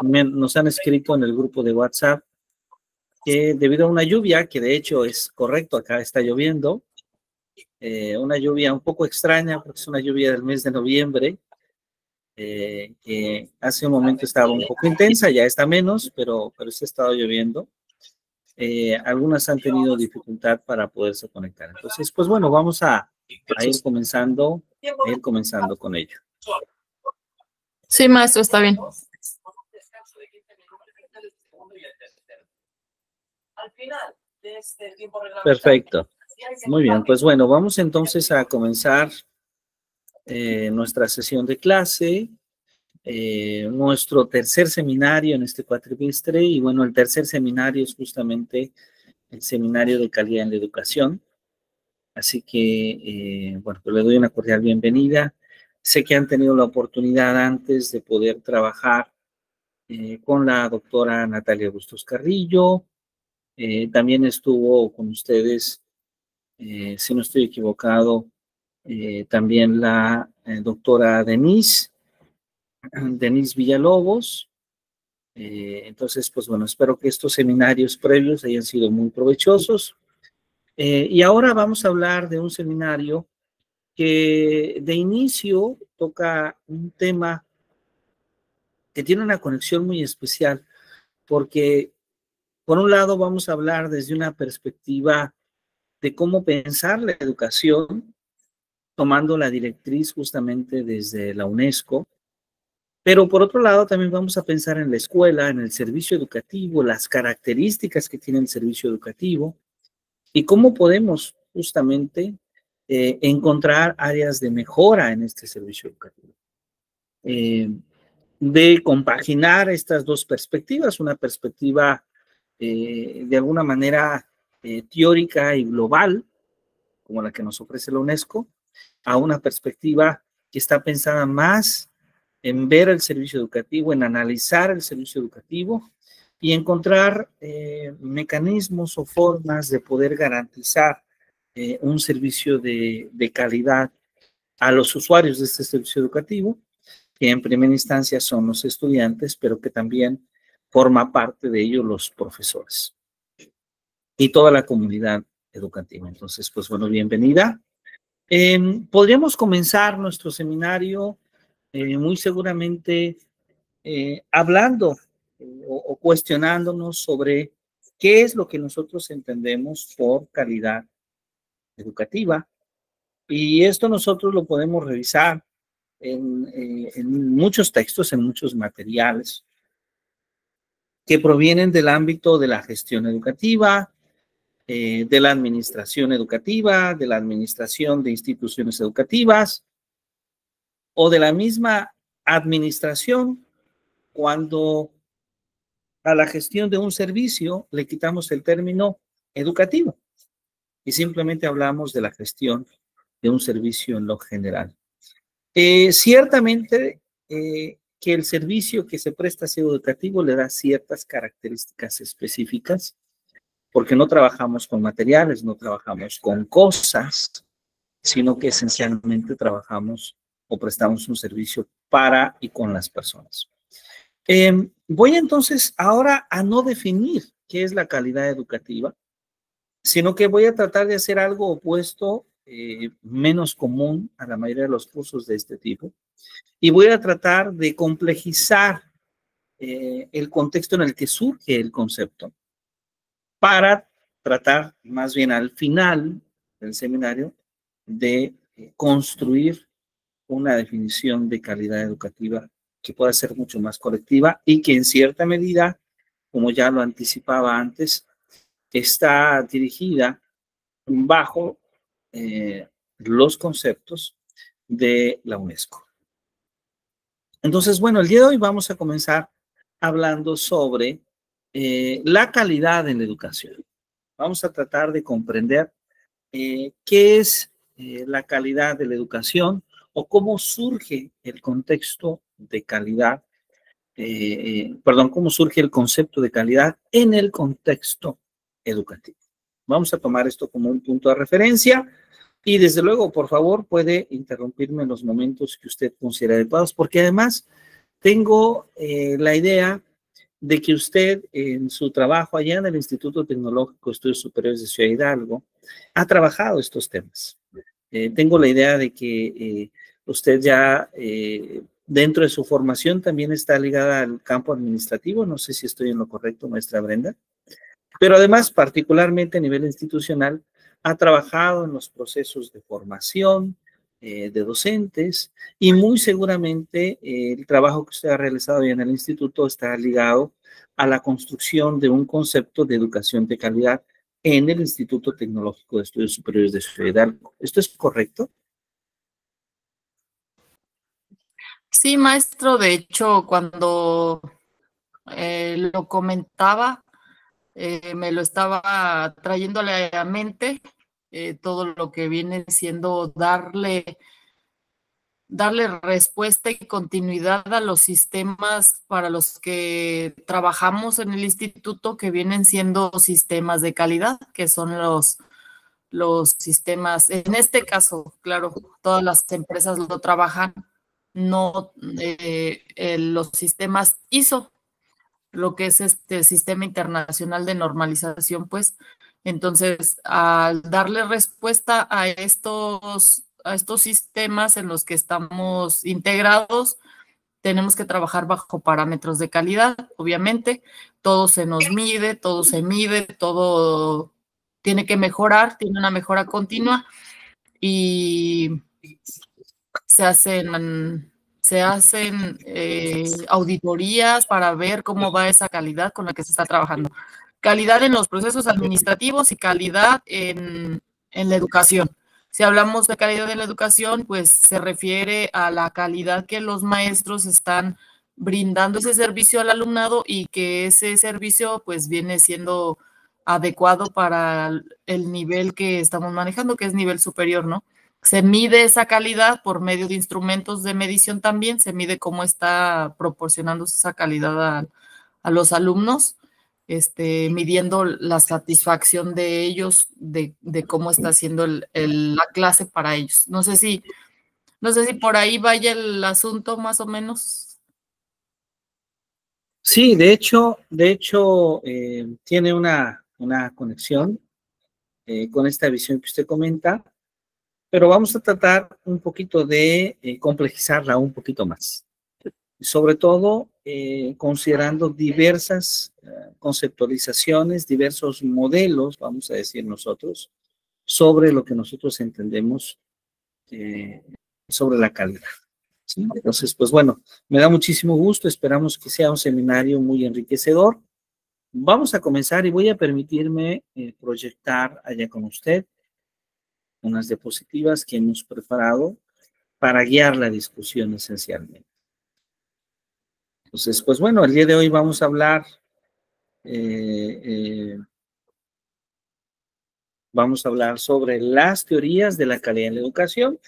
nos han escrito en el grupo de WhatsApp que debido a una lluvia, que de hecho es correcto, acá está lloviendo, una lluvia un poco extraña, porque es una lluvia del mes de noviembre, que hace un momento estaba un poco intensa, ya está menos, pero se ha estado lloviendo. Algunas han tenido dificultad para poderse conectar. Entonces, pues bueno, vamos a ir comenzando con ello. Sí, maestro, está bien. Perfecto. Muy bien, pues bueno, vamos entonces a comenzar nuestra sesión de clase, nuestro tercer seminario en este cuatrimestre, y bueno, el tercer seminario es justamente el seminario de calidad en la educación. Así que, bueno, pues le doy una cordial bienvenida. Sé que han tenido la oportunidad antes de poder trabajar con la doctora Natalia Bustos Carrillo. También estuvo con ustedes, si no estoy equivocado, también la doctora Denise Villalobos. Entonces, pues bueno, espero que estos seminarios previos hayan sido muy provechosos. Y ahora vamos a hablar de un seminario que de inicio toca un tema que tiene una conexión muy especial, porque por un lado vamos a hablar desde una perspectiva de cómo pensar la educación, tomando la directriz justamente desde la UNESCO, pero por otro lado también vamos a pensar en la escuela, en el servicio educativo, las características que tiene el servicio educativo y cómo podemos justamente encontrar áreas de mejora en este servicio educativo. De compaginar estas dos perspectivas, una perspectiva de alguna manera teórica y global, como la que nos ofrece la UNESCO, a una perspectiva que está pensada más en ver el servicio educativo, en analizar el servicio educativo y encontrar mecanismos o formas de poder garantizar un servicio de calidad a los usuarios de este servicio educativo, que en primera instancia son los estudiantes, pero que también forma parte de ello los profesores y toda la comunidad educativa. Entonces, pues bueno, bienvenida. Podríamos comenzar nuestro seminario muy seguramente hablando o cuestionándonos sobre qué es lo que nosotros entendemos por calidad educativa. Y esto nosotros lo podemos revisar en muchos textos, en muchos materiales que provienen del ámbito de la gestión educativa, de la administración educativa, de la administración de instituciones educativas o de la misma administración cuando a la gestión de un servicio le quitamos el término educativo y simplemente hablamos de la gestión de un servicio en lo general. Ciertamente que el servicio que se presta a ser educativo le da ciertas características específicas, porque no trabajamos con materiales, no trabajamos con cosas, sino que esencialmente trabajamos o prestamos un servicio para y con las personas. Voy entonces ahora a no definir qué es la calidad educativa, sino que voy a tratar de hacer algo opuesto, menos común a la mayoría de los cursos de este tipo, y voy a tratar de complejizar el contexto en el que surge el concepto para tratar más bien al final del seminario de construir una definición de calidad educativa que pueda ser mucho más colectiva y que en cierta medida, como ya lo anticipaba antes, está dirigida bajo los conceptos de la UNESCO. Entonces, bueno, el día de hoy vamos a comenzar hablando sobre la calidad en la educación. Vamos a tratar de comprender qué es la calidad de la educación o cómo surge el contexto de calidad, cómo surge el concepto de calidad en el contexto educativo. Vamos a tomar esto como un punto de referencia y desde luego, por favor, puede interrumpirme en los momentos que usted considere adecuados, porque además tengo la idea de que usted en su trabajo allá en el Instituto Tecnológico de Estudios Superiores de Ciudad Hidalgo ha trabajado estos temas. Tengo la idea de que usted ya dentro de su formación también está ligada al campo administrativo, no sé si estoy en lo correcto, maestra Brenda, pero además particularmente a nivel institucional ha trabajado en los procesos de formación de docentes y muy seguramente el trabajo que usted ha realizado ya en el instituto está ligado a la construcción de un concepto de educación de calidad en el Instituto Tecnológico de Estudios Superiores de Ciudad Hidalgo. ¿Esto es correcto? Sí, maestro, de hecho, cuando lo comentaba, me lo estaba trayendo a la mente, todo lo que viene siendo darle respuesta y continuidad a los sistemas para los que trabajamos en el instituto, que vienen siendo sistemas de calidad, que son los sistemas, en este caso, claro, todas las empresas lo trabajan, no los sistemas ISO, lo que es este sistema internacional de normalización, pues. Entonces, al darle respuesta a estos sistemas en los que estamos integrados, tenemos que trabajar bajo parámetros de calidad, obviamente. Todo se nos mide, todo se mide, todo tiene que mejorar, tiene una mejora continua y se hacen auditorías para ver cómo va esa calidad con la que se está trabajando. Calidad en los procesos administrativos y calidad en la educación. Si hablamos de calidad en la educación, pues se refiere a la calidad que los maestros están brindando ese servicio al alumnado y que ese servicio pues viene siendo adecuado para el nivel que estamos manejando, que es nivel superior, ¿no? Se mide esa calidad por medio de instrumentos de medición también, se mide cómo está proporcionándose esa calidad a los alumnos, midiendo la satisfacción de ellos, de cómo está haciendo la clase para ellos. No sé si por ahí vaya el asunto más o menos. Sí, de hecho, tiene una conexión con esta visión que usted comenta, pero vamos a tratar un poquito de complejizarla un poquito más. Sobre todo considerando diversas conceptualizaciones, diversos modelos, vamos a decir nosotros, sobre lo que nosotros entendemos sobre la calidad. ¿Sí? Entonces, pues bueno, me da muchísimo gusto, esperamos que sea un seminario muy enriquecedor. Vamos a comenzar y voy a permitirme proyectar allá con usted unas diapositivas que hemos preparado para guiar la discusión esencialmente. Entonces, pues bueno, el día de hoy vamos a hablar sobre las teorías de la calidad en la educación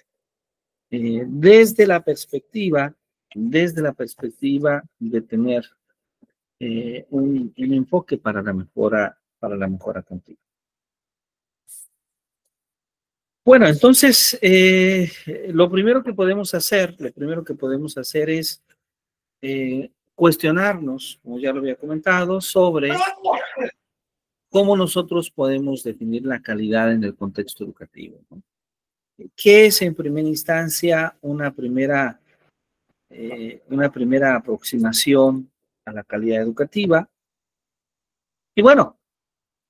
desde la perspectiva de tener un enfoque para la mejora continua. Bueno, entonces, lo primero que podemos hacer es cuestionarnos, como ya lo había comentado, sobre cómo nosotros podemos definir la calidad en el contexto educativo, ¿no? ¿Qué es en primera instancia una primera aproximación a la calidad educativa? Y bueno,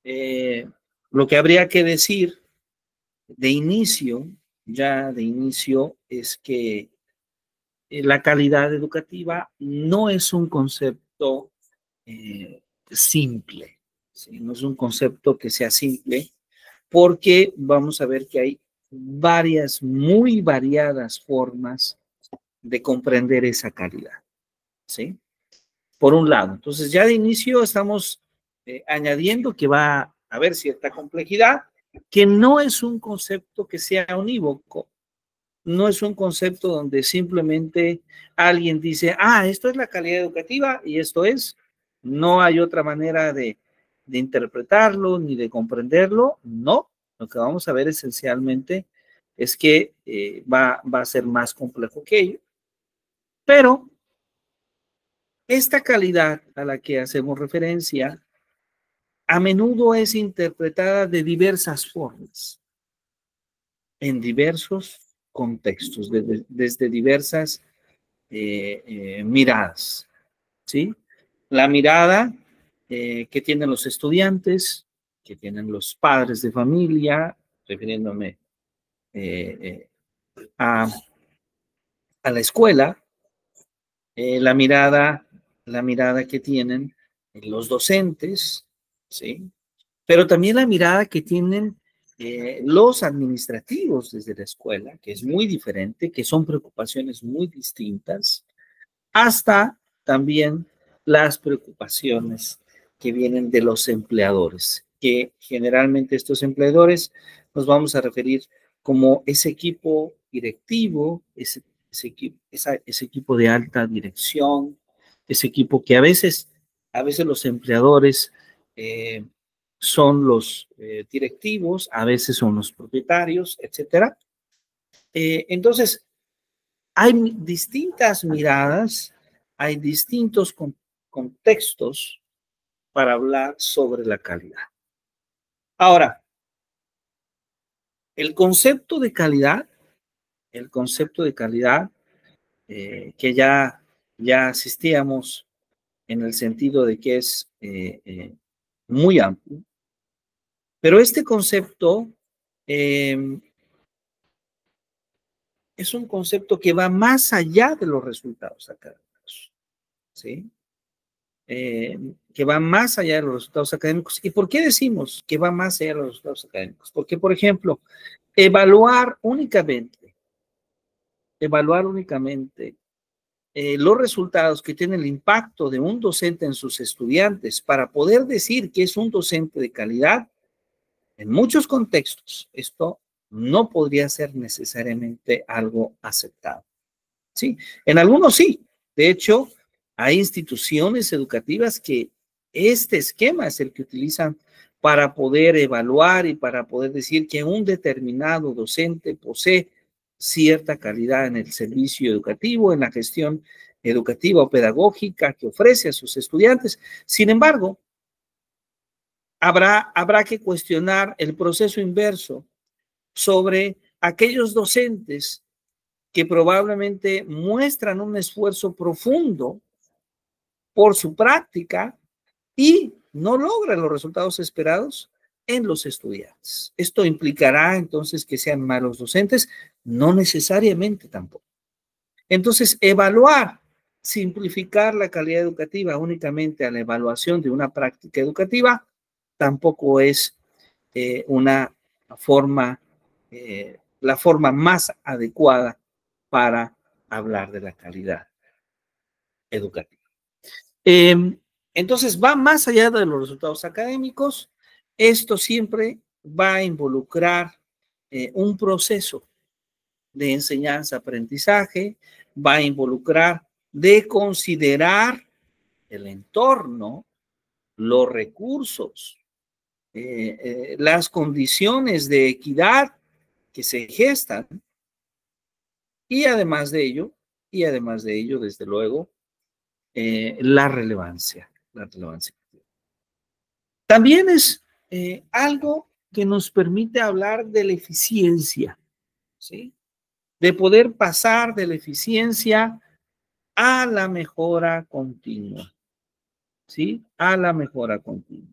lo que habría que decir de inicio, es que la calidad educativa no es un concepto simple, ¿sí? No es un concepto que sea simple, porque vamos a ver que hay varias, muy variadas formas de comprender esa calidad, ¿sí? Por un lado, entonces ya de inicio estamos añadiendo que va a haber cierta complejidad, que no es un concepto que sea unívoco, no es un concepto donde simplemente alguien dice, esto es la calidad educativa y esto es, no hay otra manera de interpretarlo ni de comprenderlo, no. Lo que vamos a ver esencialmente es que va a ser más complejo que ello, pero Esta calidad a la que hacemos referencia a menudo es interpretada de diversas formas, en diversos contextos, desde diversas miradas, ¿sí? La mirada que tienen los estudiantes, que tienen los padres de familia, refiriéndome a la escuela, la mirada que tienen los docentes, ¿sí? Pero también la mirada que tienen los administrativos desde la escuela, que es muy diferente, que son preocupaciones muy distintas, hasta también las preocupaciones que vienen de los empleadores, que generalmente estos empleadores nos vamos a referir como ese equipo directivo, ese equipo de alta dirección, ese equipo que a veces los empleadores son los directivos, a veces son los propietarios, etcétera. Entonces, hay distintas miradas, hay distintos contextos para hablar sobre la calidad. Ahora, el concepto de calidad, que ya asistíamos en el sentido de que es muy amplio, pero este concepto es un concepto que va más allá de los resultados académicos, ¿sí? Que va más allá de los resultados académicos. ¿Y por qué decimos que va más allá de los resultados académicos? Porque, por ejemplo, evaluar únicamente los resultados que tiene el impacto de un docente en sus estudiantes para poder decir que es un docente de calidad, en muchos contextos, esto no podría ser necesariamente algo aceptado. ¿Sí? En algunos sí. De hecho, hay instituciones educativas que este esquema es el que utilizan para poder evaluar y para poder decir que un determinado docente posee cierta calidad en el servicio educativo, en la gestión educativa o pedagógica que ofrece a sus estudiantes. Sin embargo, habrá que cuestionar el proceso inverso sobre aquellos docentes que probablemente muestran un esfuerzo profundo por su práctica y no logran los resultados esperados en los estudiantes. ¿Esto implicará entonces que sean malos docentes? No necesariamente tampoco. Entonces, simplificar la calidad educativa únicamente a la evaluación de una práctica educativa tampoco es la forma más adecuada para hablar de la calidad educativa. Entonces, va más allá de los resultados académicos. Esto siempre va a involucrar un proceso de enseñanza-aprendizaje, va a involucrar de considerar el entorno, los recursos, las condiciones de equidad que se gestan y además de ello, desde luego, la relevancia. También es algo que nos permite hablar de la eficiencia, ¿sí? De poder pasar de la eficiencia a la mejora continua, ¿sí? A la mejora continua.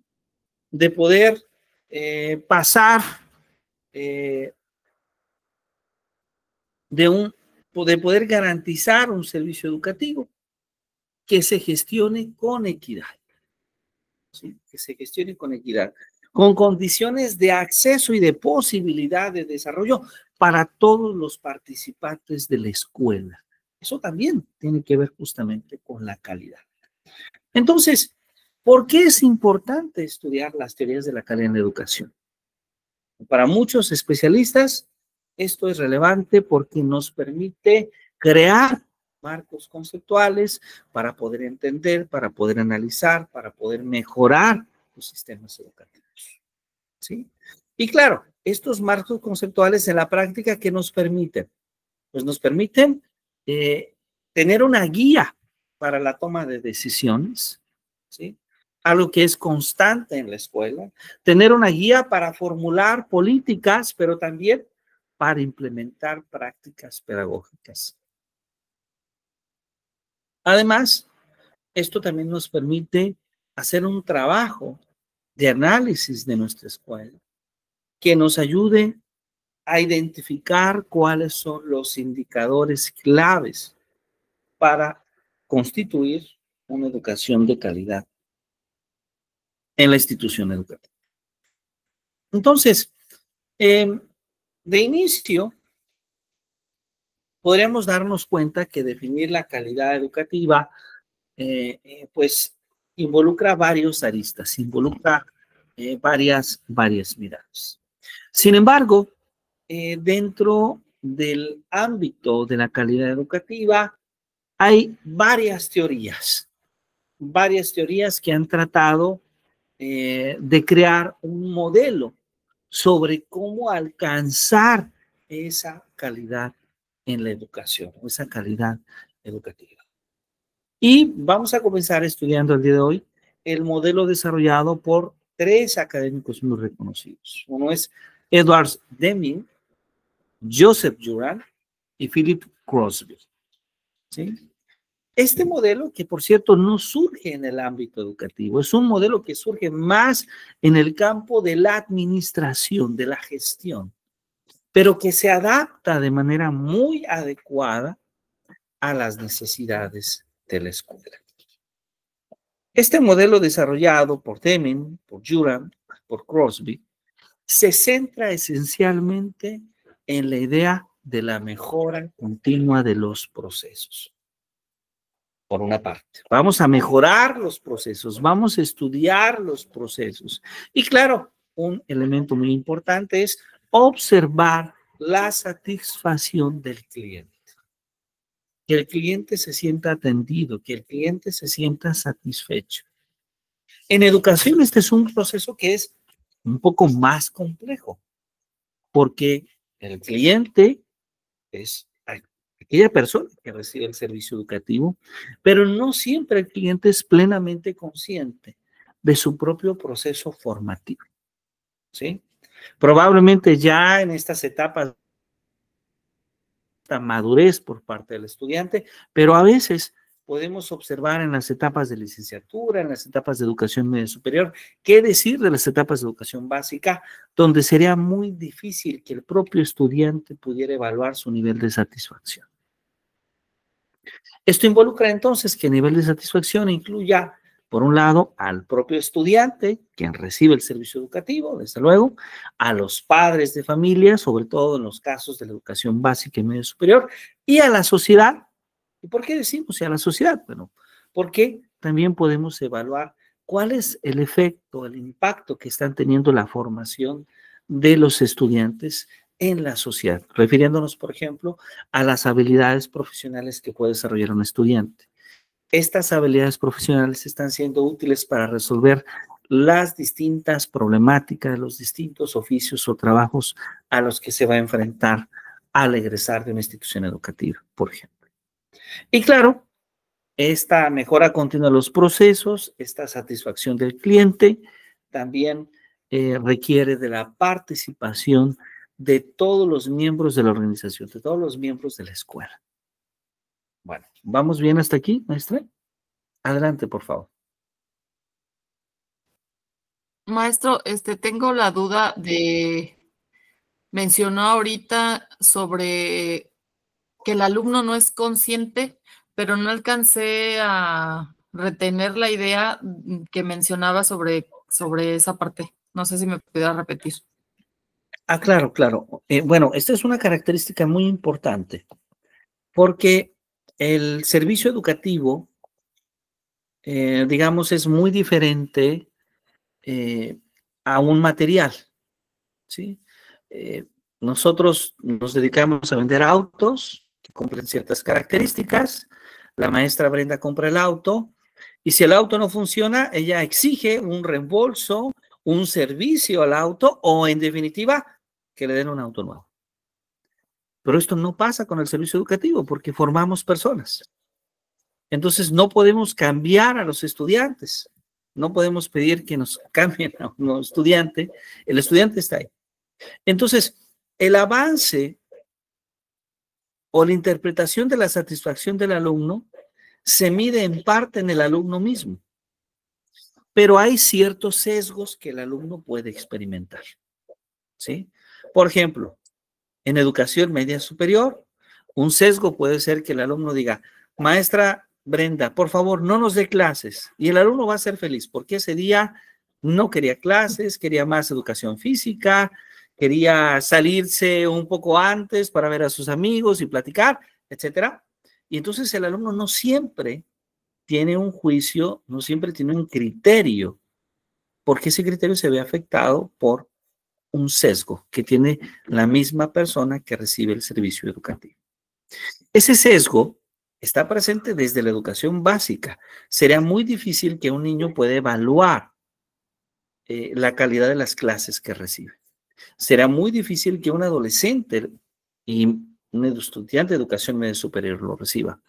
De poder pasar de poder garantizar un servicio educativo que se gestione con equidad, ¿sí? Que se gestione con equidad, con condiciones de acceso y de posibilidad de desarrollo para todos los participantes de la escuela. Eso también tiene que ver justamente con la calidad. Entonces, ¿por qué es importante estudiar las teorías de la calidad en la educación? Para muchos especialistas, esto es relevante porque nos permite crear marcos conceptuales para poder entender, para poder analizar, para poder mejorar los sistemas educativos, ¿sí? Y claro, estos marcos conceptuales en la práctica, ¿qué nos permiten? Pues nos permiten tener una guía para la toma de decisiones, ¿sí? Algo que es constante en la escuela, tener una guía para formular políticas, pero también para implementar prácticas pedagógicas. Además, esto también nos permite hacer un trabajo de análisis de nuestra escuela que nos ayude a identificar cuáles son los indicadores claves para constituir una educación de calidad en la institución educativa. Entonces, de inicio, podríamos darnos cuenta que definir la calidad educativa, pues, involucra varios aristas, involucra varias miradas. Sin embargo, dentro del ámbito de la calidad educativa, hay varias teorías que han tratado de crear un modelo sobre cómo alcanzar esa calidad en la educación, o esa calidad educativa. Y vamos a comenzar estudiando el día de hoy el modelo desarrollado por tres académicos muy reconocidos. Uno es Edward Deming, Joseph Juran y Philip Crosby. ¿Sí? Este modelo, que por cierto no surge en el ámbito educativo, es un modelo que surge más en el campo de la administración, de la gestión, pero que se adapta de manera muy adecuada a las necesidades de la escuela. Este modelo desarrollado por Deming, por Juran, por Crosby, se centra esencialmente en la idea de la mejora continua de los procesos. Por una parte, vamos a mejorar los procesos, vamos a estudiar los procesos. Y claro, un elemento muy importante es observar la satisfacción del cliente. Que el cliente se sienta atendido, que el cliente se sienta satisfecho. En educación, este es un proceso que es un poco más complejo, porque el cliente es aquella persona que recibe el servicio educativo, pero no siempre el cliente es plenamente consciente de su propio proceso formativo, ¿sí? Probablemente ya en estas etapas esta madurez por parte del estudiante, pero a veces podemos observar en las etapas de licenciatura, en las etapas de educación media superior, qué decir de las etapas de educación básica, donde sería muy difícil que el propio estudiante pudiera evaluar su nivel de satisfacción. Esto involucra entonces que el nivel de satisfacción incluya, por un lado, al propio estudiante, quien recibe el servicio educativo, desde luego, a los padres de familia, sobre todo en los casos de la educación básica y media superior, y a la sociedad. ¿Y por qué decimos a la sociedad? Bueno, porque también podemos evaluar cuál es el efecto, el impacto que están teniendo la formación de los estudiantes en la sociedad, refiriéndonos, por ejemplo, a las habilidades profesionales que puede desarrollar un estudiante. Estas habilidades profesionales están siendo útiles para resolver las distintas problemáticas, los distintos oficios o trabajos a los que se va a enfrentar al egresar de una institución educativa, por ejemplo. Y claro, esta mejora continua de los procesos, esta satisfacción del cliente, también requiere de la participación de todos los miembros de la organización, de todos los miembros de la escuela. Bueno, ¿vamos bien hasta aquí, maestra? Adelante, por favor. Maestro, tengo la duda mencionó ahorita sobre que el alumno no es consciente, pero no alcancé a retener la idea que mencionaba sobre esa parte. No sé si me pudiera repetir. Ah, claro, claro. Bueno, esta es una característica muy importante porque el servicio educativo, digamos, es muy diferente a un material, ¿sí? Nosotros nos dedicamos a vender autos que cumplen ciertas características. La maestra Brenda compra el auto y si el auto no funciona, ella exige un reembolso, un servicio al auto o, en definitiva, que le den un auto nuevo. Pero esto no pasa con el servicio educativo porque formamos personas. Entonces, no podemos cambiar a los estudiantes. No podemos pedir que nos cambien a un estudiante. El estudiante está ahí. Entonces, el avance o la interpretación de la satisfacción del alumno se mide en parte en el alumno mismo. Pero hay ciertos sesgos que el alumno puede experimentar, ¿sí? Por ejemplo, en educación media superior, un sesgo puede ser que el alumno diga, maestra Brenda, por favor, no nos dé clases. Y el alumno va a ser feliz porque ese día no quería clases, quería más educación física, quería salirse un poco antes para ver a sus amigos y platicar, etcétera. Y entonces el alumno no siempre tiene un juicio, no siempre tiene un criterio, porque ese criterio se ve afectado por un sesgo que tiene la misma persona que recibe el servicio educativo. Ese sesgo está presente desde la educación básica. Sería muy difícil que un niño pueda evaluar la calidad de las clases que recibe. Será muy difícil que un adolescente y un estudiante de educación media superior lo reciba.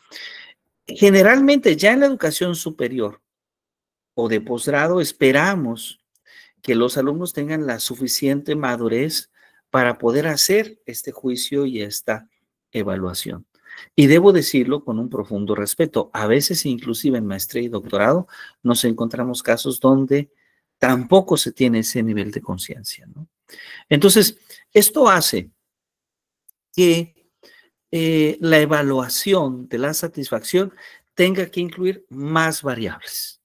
Generalmente ya en la educación superior o de posgrado esperamos que los alumnos tengan la suficiente madurez para poder hacer este juicio y esta evaluación. Y debo decirlo con un profundo respeto. A veces, inclusive en maestría y doctorado, nos encontramos casos donde tampoco se tiene ese nivel de conciencia, ¿no? Entonces, esto hace que la evaluación de la satisfacción tenga que incluir más variables,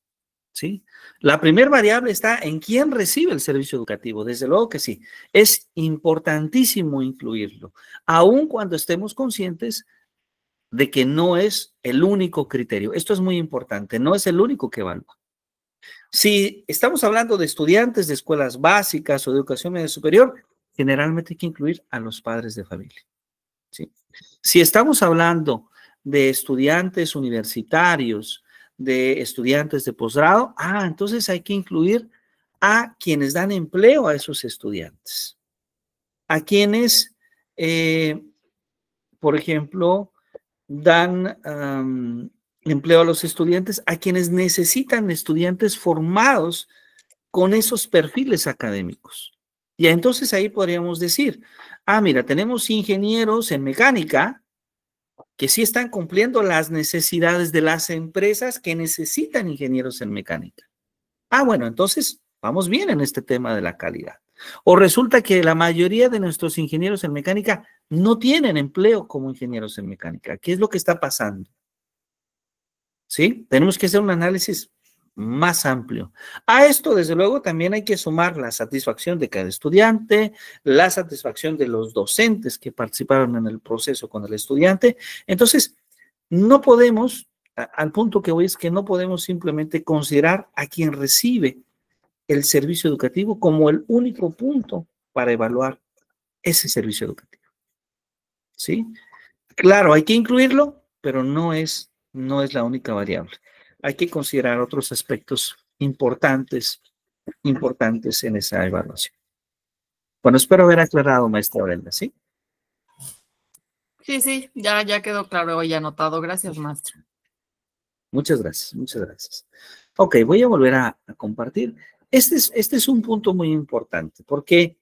¿sí? La primera variable está en quién recibe el servicio educativo. Desde luego que sí. Es importantísimo incluirlo, aun cuando estemos conscientes de que no es el único criterio. Esto es muy importante, no es el único que evalúa. Si estamos hablando de estudiantes de escuelas básicas o de educación media superior, generalmente hay que incluir a los padres de familia, ¿sí? Si estamos hablando de estudiantes universitarios, de estudiantes de posgrado, entonces hay que incluir a quienes dan empleo a esos estudiantes, a quienes, por ejemplo, dan empleo a los estudiantes, a quienes necesitan estudiantes formados con esos perfiles académicos. Y entonces ahí podríamos decir, mira, tenemos ingenieros en mecánica que sí están cumpliendo las necesidades de las empresas que necesitan ingenieros en mecánica. Bueno, entonces vamos bien en este tema de la calidad. O resulta que la mayoría de nuestros ingenieros en mecánica no tienen empleo como ingenieros en mecánica. ¿Qué es lo que está pasando? ¿Sí? Tenemos que hacer un análisis más amplio. A esto, desde luego, también hay que sumar la satisfacción de cada estudiante, la satisfacción de los docentes que participaron en el proceso con el estudiante. Entonces, no podemos, al punto que voy es que no podemos simplemente considerar a quien recibe el servicio educativo como el único punto para evaluar ese servicio educativo, ¿sí? Claro, hay que incluirlo, pero no es la única variable. Hay que considerar otros aspectos importantes en esa evaluación. Bueno, espero haber aclarado, maestra Brenda, ¿sí? Sí, ya quedó claro y anotado. Gracias, maestro. Muchas gracias, muchas gracias. Ok, voy a volver a compartir. Este es un punto muy importante porque,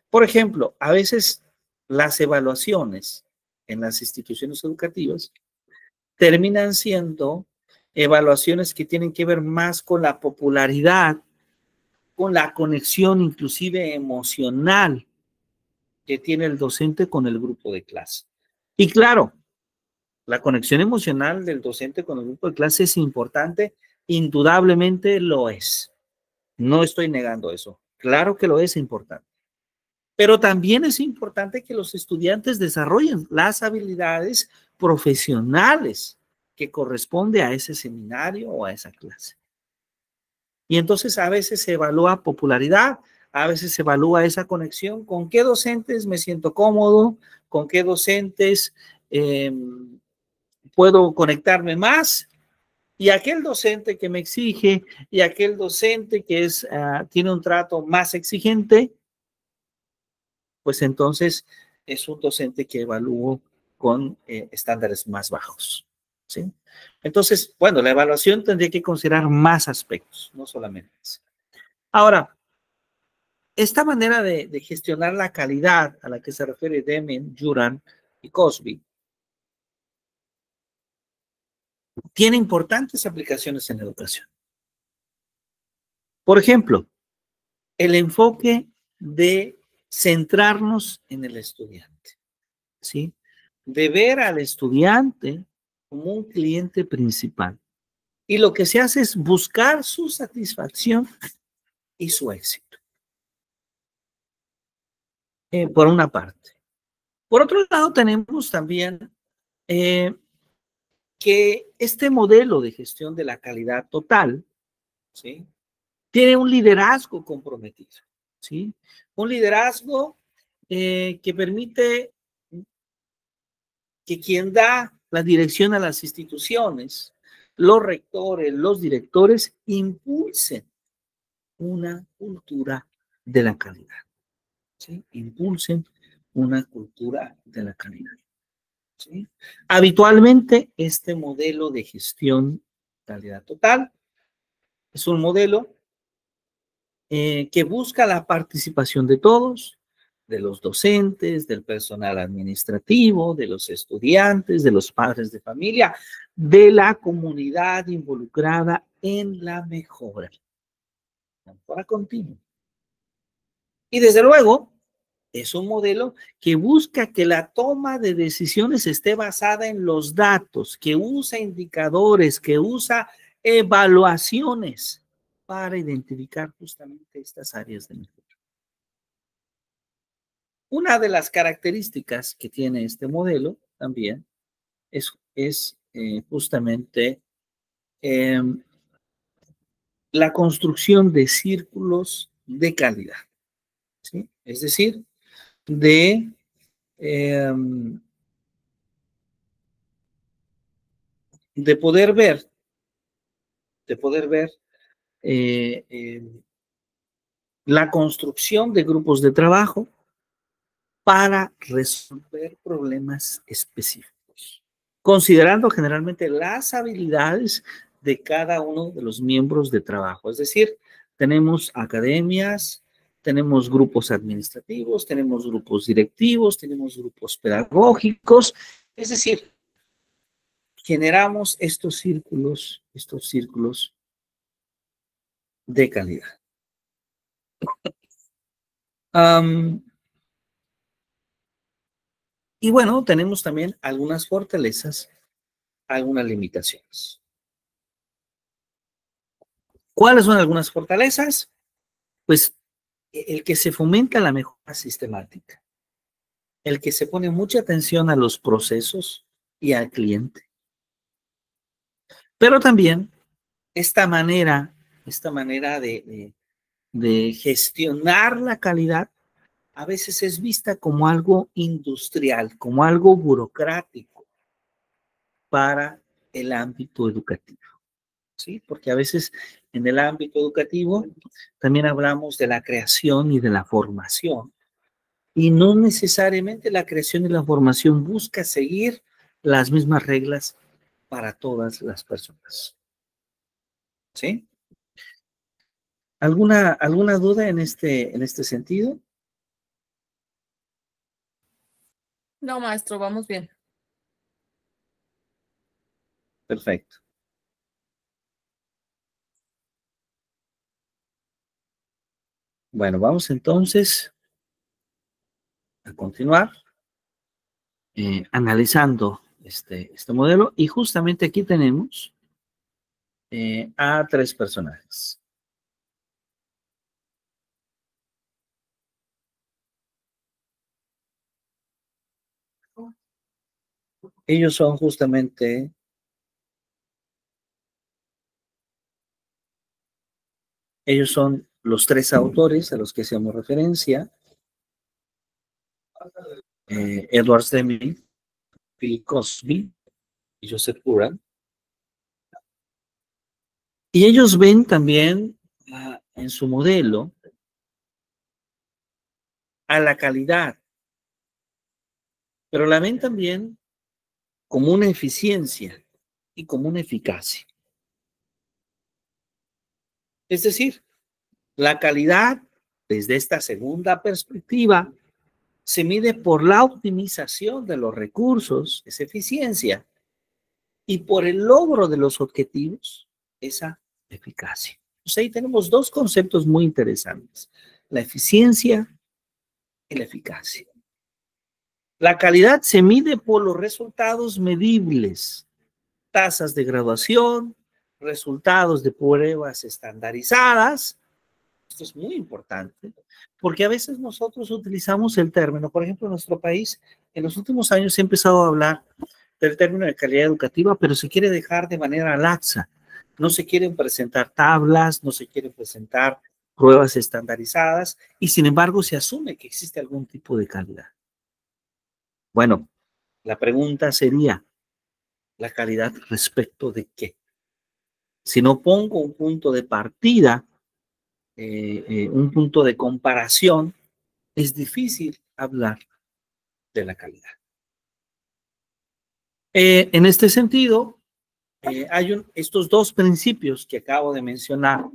por ejemplo, a veces las evaluaciones en las instituciones educativas terminan siendo evaluaciones que tienen que ver más con la popularidad, con la conexión inclusive emocional que tiene el docente con el grupo de clase. Y claro, la conexión emocional del docente con el grupo de clase es importante, indudablemente lo es. No estoy negando eso. Claro que lo es importante. Pero también es importante que los estudiantes desarrollen las habilidades profesionales que corresponde a ese seminario o a esa clase. Y entonces a veces se evalúa popularidad, a veces se evalúa esa conexión, con qué docentes me siento cómodo, con qué docentes puedo conectarme más, y aquel docente que me exige, y aquel docente que tiene un trato más exigente, pues entonces es un docente que evalúo con estándares más bajos, ¿sí? Entonces, bueno, la evaluación tendría que considerar más aspectos, no solamente eso. Ahora, esta manera de gestionar la calidad a la que se refiere Deming, Juran y Cosby tiene importantes aplicaciones en la educación. Por ejemplo, el enfoque de centrarnos en el estudiante, ¿sí? De ver al estudiante como un cliente principal. Y lo que se hace es buscar su satisfacción y su éxito. Por una parte. Por otro lado, tenemos también que este modelo de gestión de la calidad total, ¿sí? Tiene un liderazgo comprometido, ¿sí? Un liderazgo que permite que quien da la dirección a las instituciones, los rectores, los directores, impulsen una cultura de la calidad, ¿sí? Impulsen una cultura de la calidad, ¿sí? Habitualmente, este modelo de gestión calidad total es un modelo que busca la participación de todos, de los docentes, del personal administrativo, de los estudiantes, de los padres de familia, de la comunidad involucrada en la mejora continua. Y desde luego, es un modelo que busca que la toma de decisiones esté basada en los datos, que usa indicadores, que usa evaluaciones para identificar justamente estas áreas de mejora. Una de las características que tiene este modelo también es justamente la construcción de círculos de calidad, ¿sí? Es decir, de poder ver, la construcción de grupos de trabajo para resolver problemas específicos, considerando generalmente las habilidades de cada uno de los miembros de trabajo. Es decir, tenemos academias, tenemos grupos administrativos, tenemos grupos directivos, tenemos grupos pedagógicos. Es decir, generamos estos círculos de calidad. Y bueno, tenemos también algunas fortalezas, algunas limitaciones. ¿Cuáles son algunas fortalezas? Pues el que se fomenta la mejora sistemática, el que se pone mucha atención a los procesos y al cliente. Pero también esta manera de gestionar la calidad a veces es vista como algo industrial, como algo burocrático para el ámbito educativo, ¿sí? Porque a veces en el ámbito educativo también hablamos de la creación y de la formación, y no necesariamente la creación y la formación busca seguir las mismas reglas para todas las personas, ¿sí? ¿Alguna duda en este sentido? No, maestro, vamos bien. Perfecto. Bueno, vamos entonces a continuar analizando este modelo, y justamente aquí tenemos a tres personajes. Ellos son justamente los tres autores a los que hacemos referencia: Edward Deming, Phil Cosby y Joseph Curran. Y ellos ven también en su modelo a la calidad, pero la ven también como una eficiencia, y como una eficacia. Es decir, la calidad, desde esta segunda perspectiva, se mide por la optimización de los recursos, esa eficiencia, y por el logro de los objetivos, esa eficacia. Entonces ahí tenemos dos conceptos muy interesantes, la eficiencia y la eficacia. La calidad se mide por los resultados medibles, tasas de graduación, resultados de pruebas estandarizadas. Esto es muy importante, porque a veces nosotros utilizamos el término, por ejemplo, en nuestro país, en los últimos años se ha empezado a hablar del término de calidad educativa, pero se quiere dejar de manera laxa. No se quieren presentar tablas, no se quieren presentar pruebas estandarizadas, y sin embargo se asume que existe algún tipo de calidad. Bueno, la pregunta sería, ¿la calidad respecto de qué? Si no pongo un punto de partida, un punto de comparación, es difícil hablar de la calidad. En este sentido, hay estos dos principios que acabo de mencionar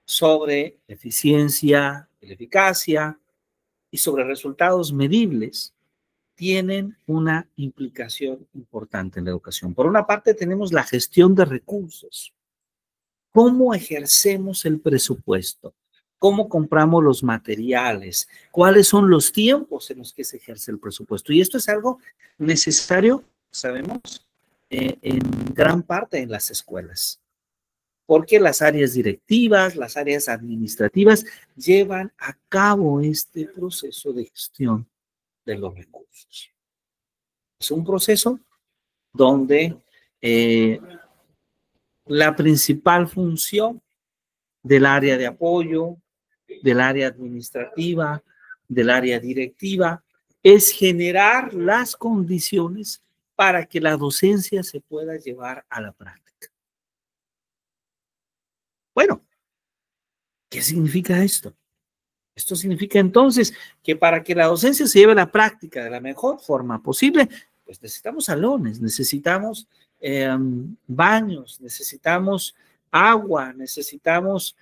sobre eficiencia y la eficacia y sobre resultados medibles, tienen una implicación importante en la educación. Por una parte, tenemos la gestión de recursos. ¿Cómo ejercemos el presupuesto? ¿Cómo compramos los materiales? ¿Cuáles son los tiempos en los que se ejerce el presupuesto? Y esto es algo necesario, sabemos, en gran parte en las escuelas, porque las áreas directivas, las áreas administrativas llevan a cabo este proceso de gestión de los recursos. Es un proceso donde la principal función del área de apoyo, del área administrativa, del área directiva, es generar las condiciones para que la docencia se pueda llevar a la práctica. Bueno, ¿qué significa esto? Esto significa entonces que para que la docencia se lleve a la práctica de la mejor forma posible, pues necesitamos salones, necesitamos baños, necesitamos agua, necesitamos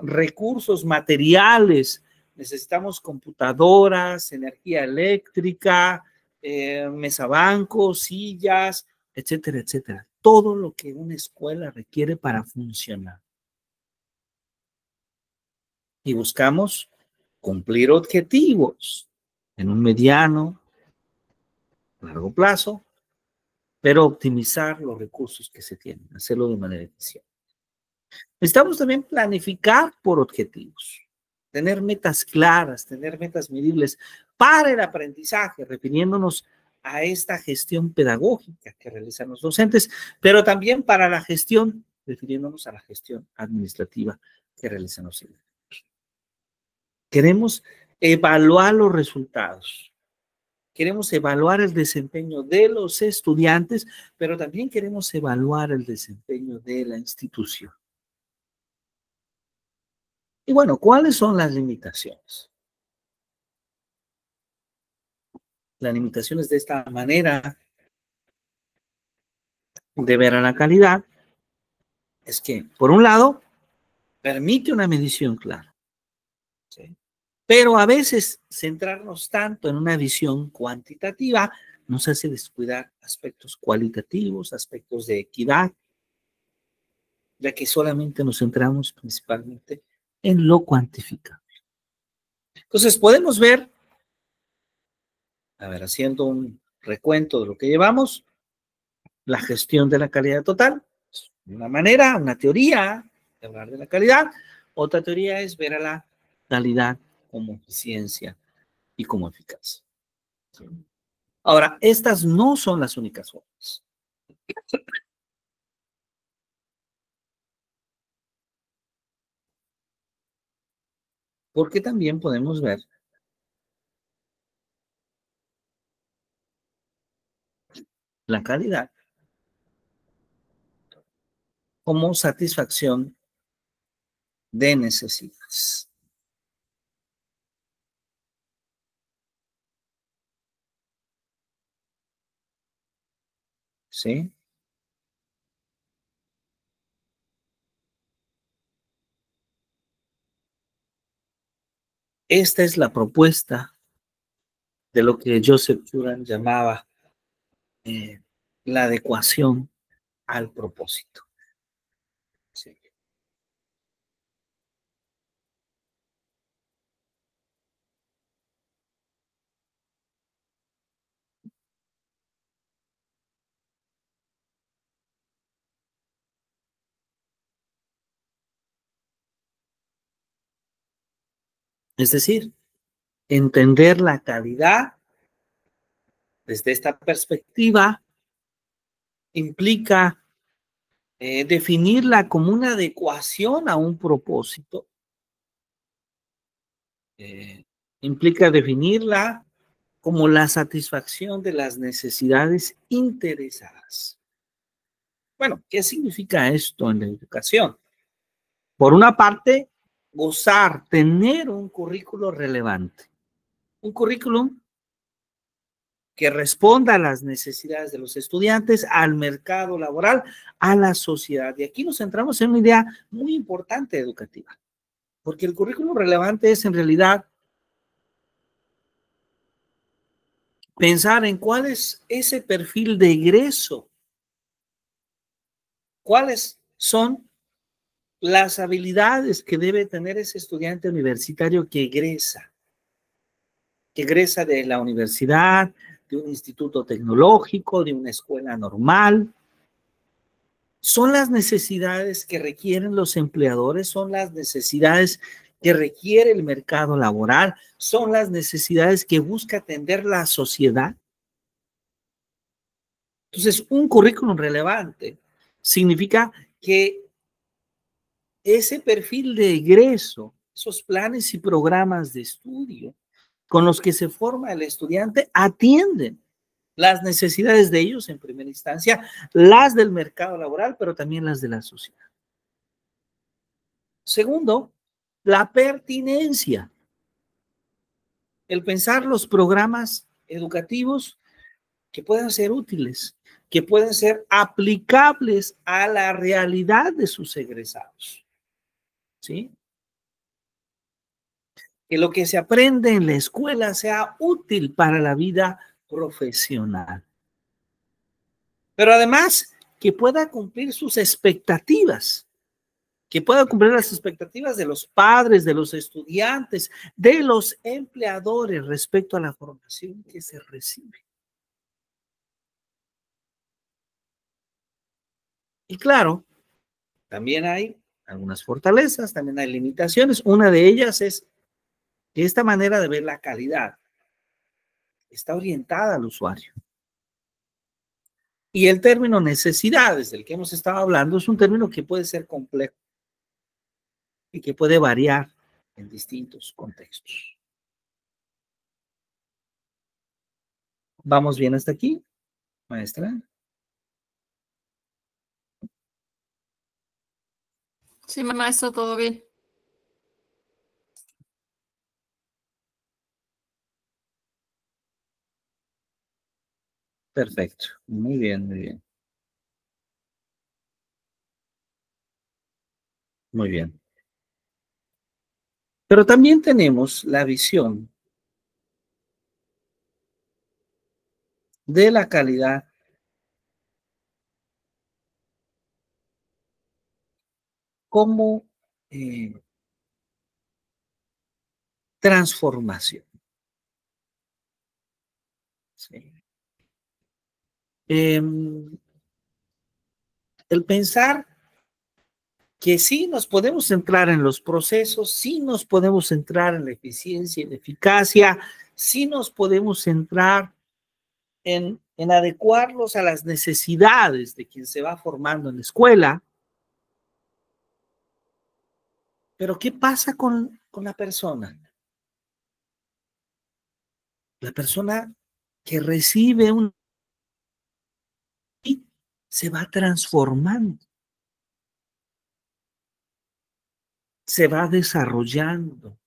recursos materiales, necesitamos computadoras, energía eléctrica, mesabancos, sillas, etcétera, etcétera. Todo lo que una escuela requiere para funcionar. Y buscamos cumplir objetivos en un mediano, largo plazo, pero optimizar los recursos que se tienen, hacerlo de manera eficiente. Necesitamos también planificar por objetivos, tener metas claras, tener metas medibles para el aprendizaje, refiriéndonos a esta gestión pedagógica que realizan los docentes, pero también para la gestión, refiriéndonos a la gestión administrativa que realizan los docentes. Queremos evaluar los resultados. Queremos evaluar el desempeño de los estudiantes, pero también queremos evaluar el desempeño de la institución. Y bueno, ¿cuáles son las limitaciones? Las limitaciones de esta manera de ver a la calidad es que, por un lado, permite una medición clara, ¿sí? Pero a veces centrarnos tanto en una visión cuantitativa nos hace descuidar aspectos cualitativos, aspectos de equidad, ya que solamente nos centramos principalmente en lo cuantificable. Entonces podemos ver, a ver, haciendo un recuento de lo que llevamos, la gestión de la calidad total, una manera, una teoría de hablar de la calidad. Otra teoría es ver a la calidad como eficiencia y como eficacia. Ahora, estas no son las únicas formas. Porque también podemos ver la calidad como satisfacción de necesidades. ¿Sí? Esta es la propuesta de lo que Joseph Juran llamaba la adecuación al propósito. Sí. Es decir, entender la calidad desde esta perspectiva implica definirla como una adecuación a un propósito. Implica definirla como la satisfacción de las necesidades interesadas. Bueno, ¿qué significa esto en la educación? Por una parte, gozar, tener un currículo relevante. Un currículum que responda a las necesidades de los estudiantes, al mercado laboral, a la sociedad. Y aquí nos centramos en una idea muy importante educativa, porque el currículum relevante es en realidad pensar en cuál es ese perfil de egreso, cuáles son las habilidades que debe tener ese estudiante universitario que egresa de la universidad, de un instituto tecnológico, de una escuela normal. Son las necesidades que requieren los empleadores, son las necesidades que requiere el mercado laboral, son las necesidades que busca atender la sociedad. Entonces, un currículum relevante significa que ese perfil de egreso, esos planes y programas de estudio con los que se forma el estudiante, atienden las necesidades de ellos en primera instancia, las del mercado laboral, pero también las de la sociedad. Segundo, la pertinencia. El pensar los programas educativos que puedan ser útiles, que pueden ser aplicables a la realidad de sus egresados. ¿Sí? Que lo que se aprende en la escuela sea útil para la vida profesional. Pero además, que pueda cumplir sus expectativas, que pueda cumplir las expectativas de los padres, de los estudiantes, de los empleadores respecto a la formación que se recibe. Y claro, también hay algunas fortalezas, también hay limitaciones. Una de ellas es que esta manera de ver la calidad está orientada al usuario. Y el término necesidades del que hemos estado hablando es un término que puede ser complejo y que puede variar en distintos contextos. ¿Vamos bien hasta aquí, maestra? Sí, maestro, todo bien. Perfecto, muy bien, muy bien. Muy bien. Pero también tenemos la visión de la calidad como transformación. ¿Sí? El pensar que sí nos podemos centrar en los procesos, sí nos podemos centrar en la eficiencia y la eficacia, sí nos podemos centrar en adecuarlos a las necesidades de quien se va formando en la escuela. Pero ¿qué pasa con la persona? La persona que recibe un se va transformando, se va desarrollando.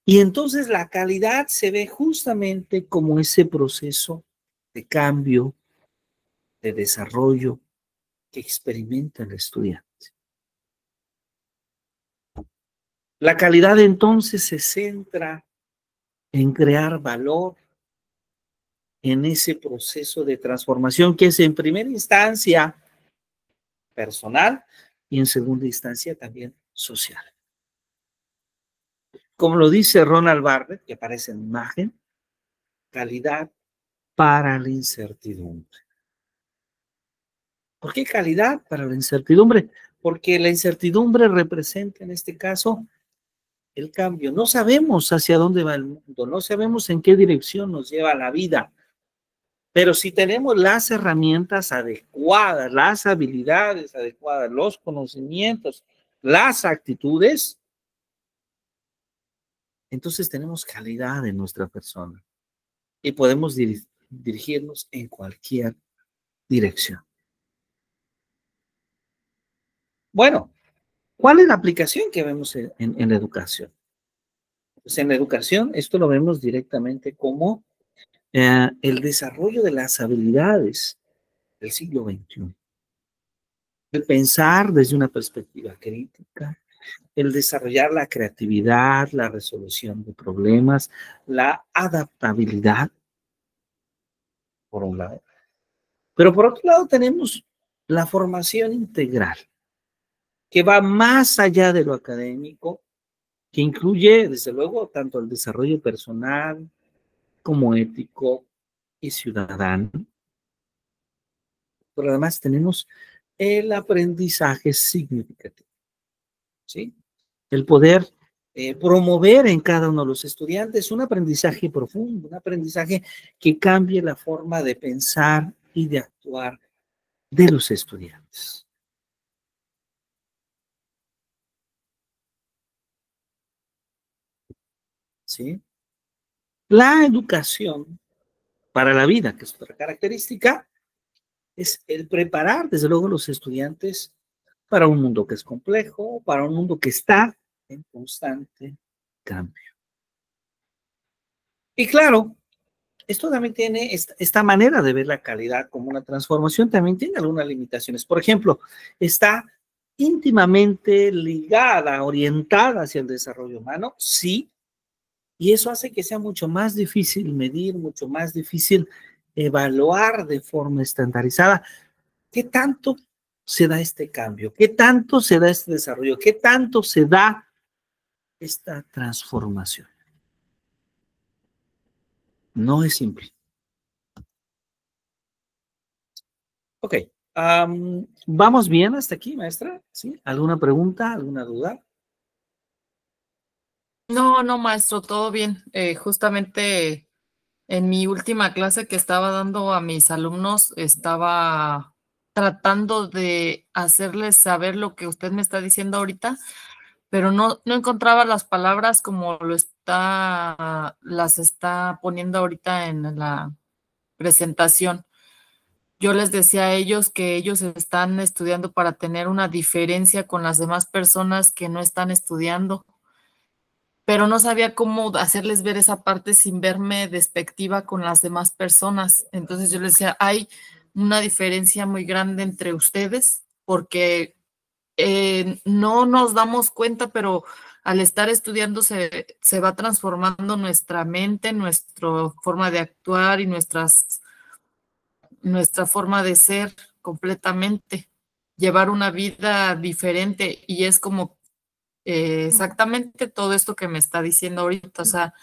Y entonces la calidad se ve justamente como ese proceso de cambio, de desarrollo que experimenta el estudiante. La calidad entonces se centra en crear valor en ese proceso de transformación que es en primera instancia personal y en segunda instancia también social. Como lo dice Ronald Barrett, que aparece en imagen, calidad para la incertidumbre. ¿Por qué calidad para la incertidumbre? Porque la incertidumbre representa en este caso el cambio. No sabemos hacia dónde va el mundo, no sabemos en qué dirección nos lleva la vida, pero si tenemos las herramientas adecuadas, las habilidades adecuadas, los conocimientos, las actitudes, entonces tenemos calidad en nuestra persona y podemos dirigirnos en cualquier dirección. Bueno, ¿cuál es la aplicación que vemos en la educación? Pues en la educación esto lo vemos directamente como el desarrollo de las habilidades del siglo XXI. El pensar desde una perspectiva crítica, el desarrollar la creatividad, la resolución de problemas, la adaptabilidad, por un lado. Pero por otro lado tenemos la formación integral, que va más allá de lo académico, que incluye, desde luego, tanto el desarrollo personal como ético y ciudadano. Pero además tenemos el aprendizaje significativo, ¿sí? El poder promover en cada uno de los estudiantes un aprendizaje profundo, un aprendizaje que cambie la forma de pensar y de actuar de los estudiantes. ¿Sí? La educación para la vida, que es otra característica, es el preparar, desde luego, a los estudiantes para un mundo que es complejo, para un mundo que está en constante cambio. Y claro, esto también tiene esta manera de ver la calidad como una transformación, también tiene algunas limitaciones. Por ejemplo, está íntimamente ligada, orientada hacia el desarrollo humano, sí, y eso hace que sea mucho más difícil medir, mucho más difícil evaluar de forma estandarizada qué tanto se da este cambio, qué tanto se da este desarrollo, qué tanto se da esta transformación. No es simple. Ok. ¿Vamos bien hasta aquí, maestra? ¿Sí? ¿Alguna pregunta, alguna duda? No, no, maestro, todo bien. Justamente en mi última clase que estaba dando a mis alumnos, estaba tratando de hacerles saber lo que usted me está diciendo ahorita, pero no encontraba las palabras como las está poniendo ahorita en la presentación. Yo les decía a ellos que ellos están estudiando para tener una diferencia con las demás personas que no están estudiando, pero no sabía cómo hacerles ver esa parte sin verme despectiva con las demás personas. Entonces yo les decía, hay una diferencia muy grande entre ustedes porque no nos damos cuenta, pero al estar estudiando se va transformando nuestra mente, nuestra forma de actuar y nuestra forma de ser completamente, llevar una vida diferente y es como exactamente todo esto que me está diciendo ahorita, o sea,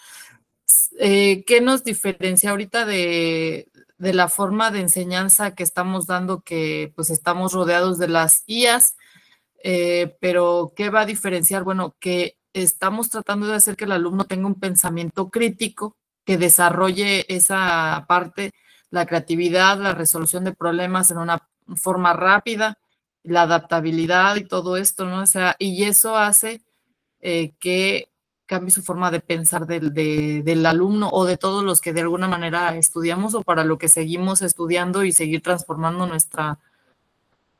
¿qué nos diferencia ahorita de la forma de enseñanza que estamos dando, que pues estamos rodeados de las IAs, pero ¿qué va a diferenciar? Bueno, que estamos tratando de hacer que el alumno tenga un pensamiento crítico, que desarrolle esa parte, la creatividad, la resolución de problemas en una forma rápida, la adaptabilidad y todo esto, ¿no? O sea, y eso hace que cambie su forma de pensar del alumno o de todos los que de alguna manera estudiamos o para lo que seguimos estudiando y seguir transformando nuestra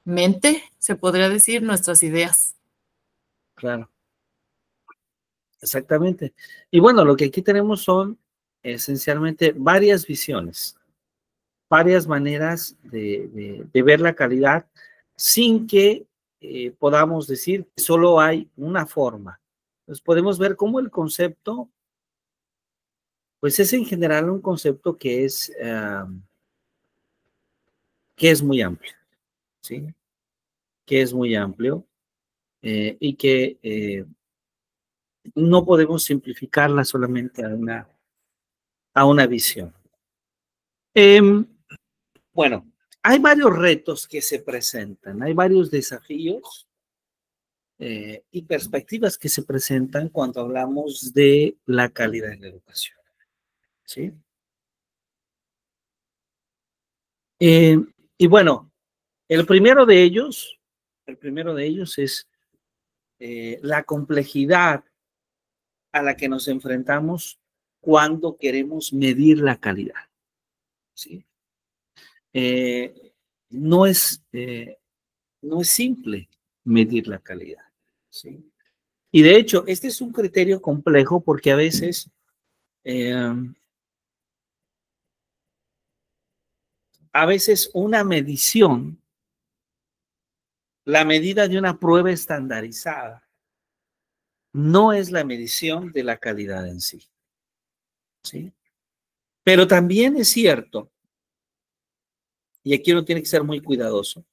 mente, se podría decir, nuestras ideas. Claro, exactamente. Y bueno, lo que aquí tenemos son esencialmente varias visiones, varias maneras de ver la calidad sin que podamos decir que solo hay una forma pues podemos ver cómo el concepto, pues es en general un concepto que es muy amplio, ¿sí? Que es muy amplio y que no podemos simplificarla solamente a una visión. Bueno, hay varios retos que se presentan, hay varios desafíos y perspectivas que se presentan cuando hablamos de la calidad en la educación, ¿sí? Y bueno, el primero de ellos es la complejidad a la que nos enfrentamos cuando queremos medir la calidad, ¿sí? No es simple medir la calidad, ¿sí? Y de hecho, este es un criterio complejo porque a veces una medición, la medida de una prueba estandarizada, no es la medición de la calidad en sí, ¿sí? Pero también es cierto, y aquí uno tiene que ser muy cuidadoso,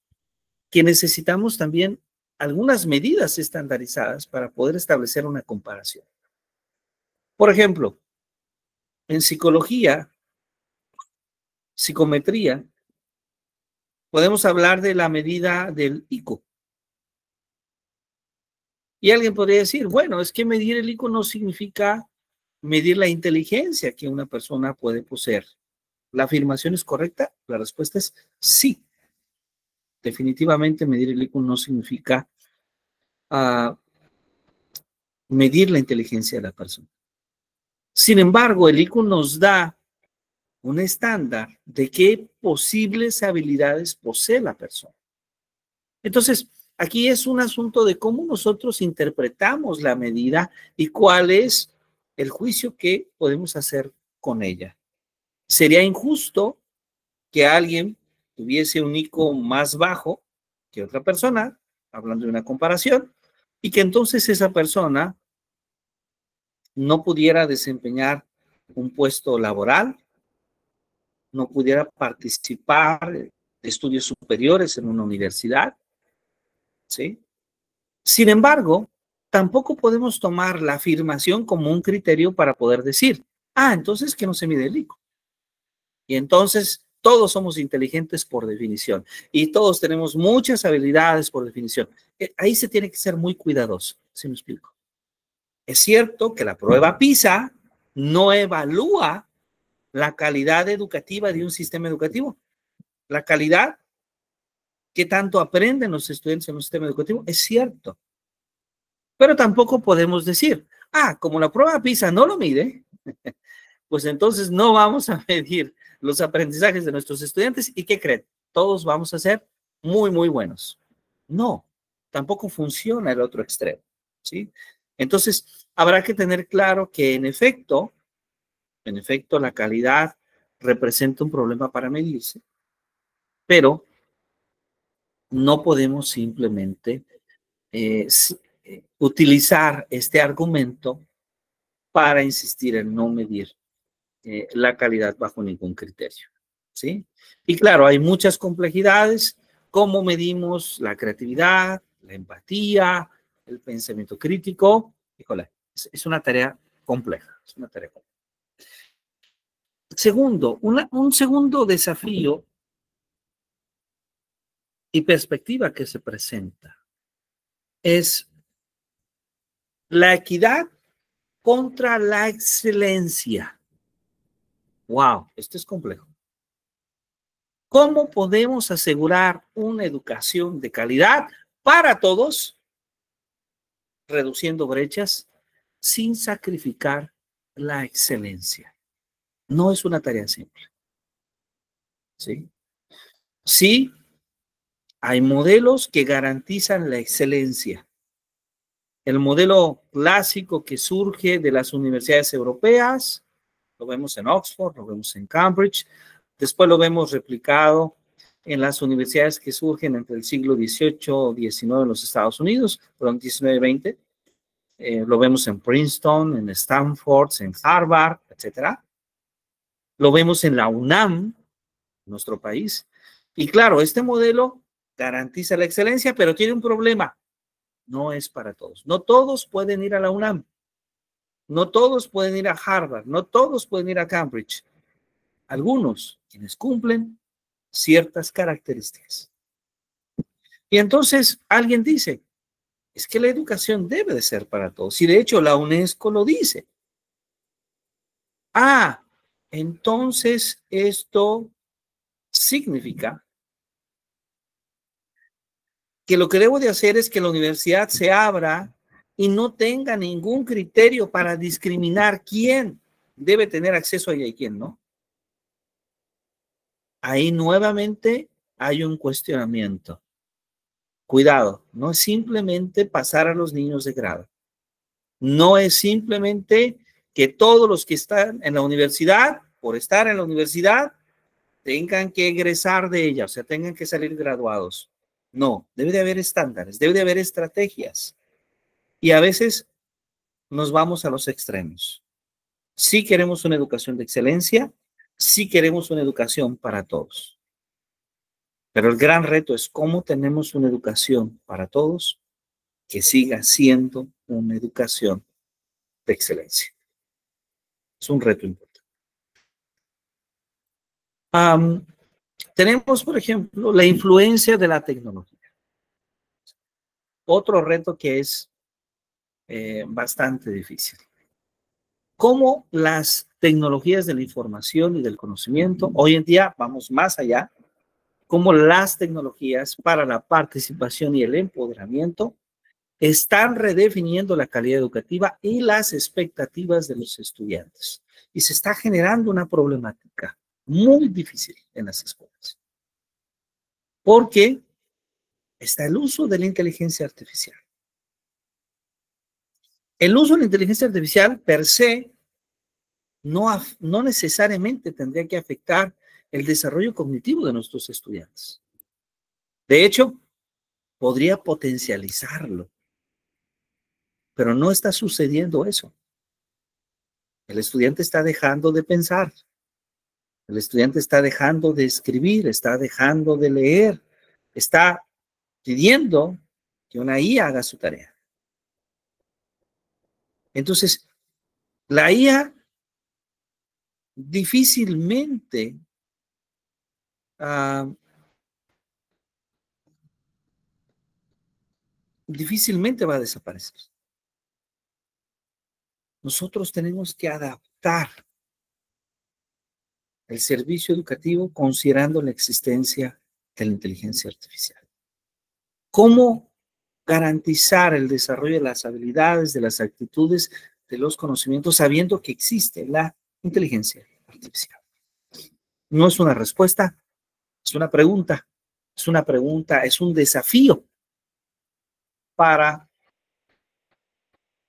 que necesitamos también algunas medidas estandarizadas para poder establecer una comparación. Por ejemplo, en psicología, psicometría, podemos hablar de la medida del IQ. Y alguien podría decir, bueno, es que medir el IQ no significa medir la inteligencia que una persona puede poseer. ¿La afirmación es correcta? La respuesta es sí. Definitivamente medir el IQ no significa medir la inteligencia de la persona. Sin embargo, el IQ nos da un estándar de qué posibles habilidades posee la persona. Entonces, aquí es un asunto de cómo nosotros interpretamos la medida y cuál es el juicio que podemos hacer con ella. Sería injusto que alguien tuviese un IQ más bajo que otra persona, hablando de una comparación, y que entonces esa persona no pudiera desempeñar un puesto laboral, no pudiera participar de estudios superiores en una universidad, ¿sí? Sin embargo, tampoco podemos tomar la afirmación como un criterio para poder decir, entonces que no se mide el IQ. Y entonces todos somos inteligentes por definición y todos tenemos muchas habilidades por definición. Ahí se tiene que ser muy cuidadoso, ¿sí me explico? Es cierto que la prueba PISA no evalúa la calidad educativa de un sistema educativo. La calidad que tanto aprenden los estudiantes en un sistema educativo es cierto. Pero tampoco podemos decir, como la prueba PISA no lo mide, pues entonces no vamos a medir los aprendizajes de nuestros estudiantes y ¿qué creen? Todos vamos a ser muy, muy buenos. No, tampoco funciona el otro extremo, ¿sí? Entonces, habrá que tener claro que en efecto, la calidad representa un problema para medirse, pero no podemos simplemente utilizar este argumento para insistir en no medir la calidad bajo ningún criterio, ¿sí? Y claro, hay muchas complejidades, cómo medimos la creatividad, la empatía, el pensamiento crítico. Híjole, es una tarea compleja, es una tarea compleja. Segundo, un segundo desafío y perspectiva que se presenta es la equidad contra la excelencia. Wow, esto es complejo. ¿Cómo podemos asegurar una educación de calidad para todos, reduciendo brechas, sin sacrificar la excelencia? No es una tarea simple, ¿sí? Sí, hay modelos que garantizan la excelencia. El modelo clásico que surge de las universidades europeas, lo vemos en Oxford, lo vemos en Cambridge, después lo vemos replicado en las universidades que surgen entre el siglo XVIII y XIX en los Estados Unidos, perdón, XIX y XX. lo vemos en Princeton, en Stanford, en Harvard, etcétera. Lo vemos en la UNAM, nuestro país. Y claro, este modelo garantiza la excelencia, pero tiene un problema. No es para todos. No todos pueden ir a la UNAM. No todos pueden ir a Harvard. No todos pueden ir a Cambridge. Algunos, quienes cumplen ciertas características. Y entonces alguien dice, es que la educación debe de ser para todos. Y de hecho la UNESCO lo dice. Ah, entonces esto significa que lo que debo de hacer es que la universidad se abra y no tenga ningún criterio para discriminar quién debe tener acceso a ella y quién no. Ahí nuevamente hay un cuestionamiento. Cuidado, no es simplemente pasar a los niños de grado. No es simplemente que todos los que están en la universidad, por estar en la universidad, tengan que egresar de ella, o sea, tengan que salir graduados. No, debe de haber estándares, debe de haber estrategias. Y a veces nos vamos a los extremos. Sí queremos una educación de excelencia, sí queremos una educación para todos. Pero el gran reto es cómo tenemos una educación para todos que siga siendo una educación de excelencia. Es un reto importante. Tenemos, por ejemplo, la influencia de la tecnología. Otro reto que es bastante difícil. Cómo las tecnologías de la información y del conocimiento, hoy en día vamos más allá, cómo las tecnologías para la participación y el empoderamiento están redefiniendo la calidad educativa y las expectativas de los estudiantes. Y se está generando una problemática muy difícil en las escuelas. Porque está el uso de la inteligencia artificial. El uso de la inteligencia artificial per se no necesariamente tendría que afectar el desarrollo cognitivo de nuestros estudiantes. De hecho, podría potencializarlo. Pero no está sucediendo eso. El estudiante está dejando de pensar. El estudiante está dejando de escribir, está dejando de leer, está pidiendo que una IA haga su tarea. Entonces, la IA difícilmente va a desaparecer. Nosotros tenemos que adaptar el servicio educativo considerando la existencia de la inteligencia artificial. ¿Cómo garantizar el desarrollo de las habilidades, de las actitudes, de los conocimientos, sabiendo que existe la inteligencia artificial? No es una respuesta, es una pregunta. Es una pregunta, es un desafío para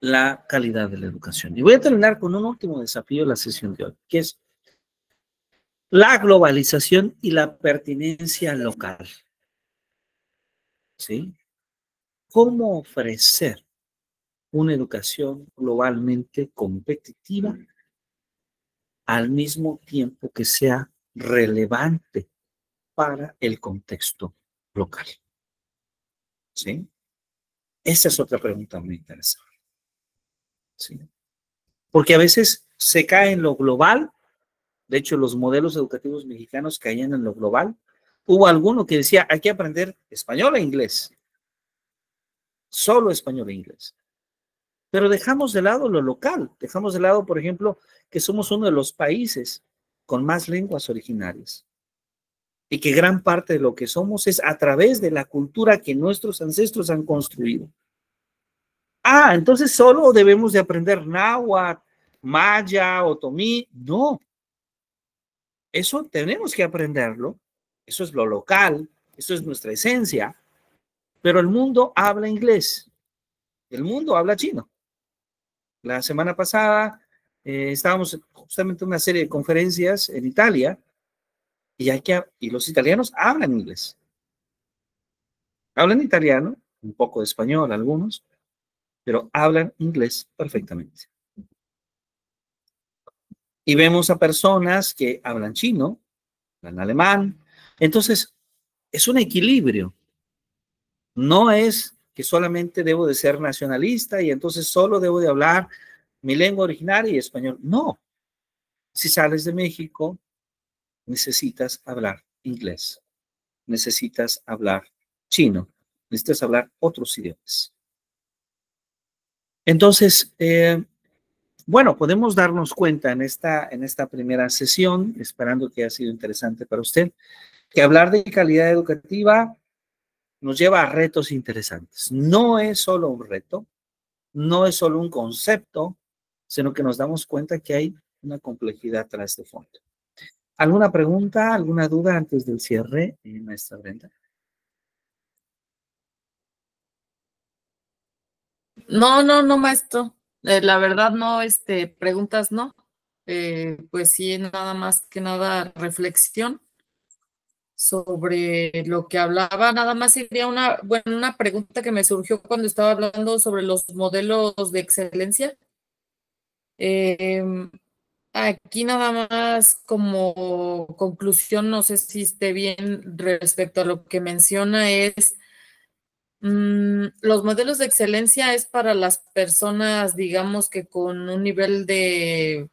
la calidad de la educación. Y voy a terminar con un último desafío de la sesión de hoy, que es la globalización y la pertinencia local. ¿Sí? ¿Cómo ofrecer una educación globalmente competitiva al mismo tiempo que sea relevante para el contexto local? ¿Sí? Esa es otra pregunta muy interesante. ¿Sí? Porque a veces se cae en lo global. De hecho, los modelos educativos mexicanos caían en lo global. Hubo alguno que decía, hay que aprender español e inglés. Solo español e inglés. Pero dejamos de lado lo local. Dejamos de lado, por ejemplo, que somos uno de los países con más lenguas originarias. Y que gran parte de lo que somos es a través de la cultura que nuestros ancestros han construido. Ah, entonces solo debemos de aprender náhuatl, maya, otomí. No. Eso tenemos que aprenderlo. Eso es lo local. Eso es nuestra esencia. Pero el mundo habla inglés. El mundo habla chino. La semana pasada estábamos justamente en una serie de conferencias en Italia y los italianos hablan inglés. Hablan italiano, un poco de español algunos, pero hablan inglés perfectamente. Y vemos a personas que hablan chino, hablan alemán. Entonces, es un equilibrio. No es que solamente debo de ser nacionalista y entonces solo debo de hablar mi lengua originaria y español. No. Si sales de México, necesitas hablar inglés. Necesitas hablar chino. Necesitas hablar otros idiomas. Entonces, bueno, podemos darnos cuenta en esta primera sesión, esperando que haya sido interesante para usted, que hablar de calidad educativa nos lleva a retos interesantes. No es solo un reto, no es solo un concepto, sino que nos damos cuenta que hay una complejidad tras de fondo. ¿Alguna pregunta, alguna duda antes del cierre, maestra Brenda? No, maestro. La verdad no, preguntas no. Pues sí, nada más que nada reflexión sobre lo que hablaba. Nada más sería una pregunta que me surgió cuando estaba hablando sobre los modelos de excelencia. Aquí nada más como conclusión, no sé si esté bien respecto a lo que menciona, es los modelos de excelencia es para las personas, digamos que con un nivel de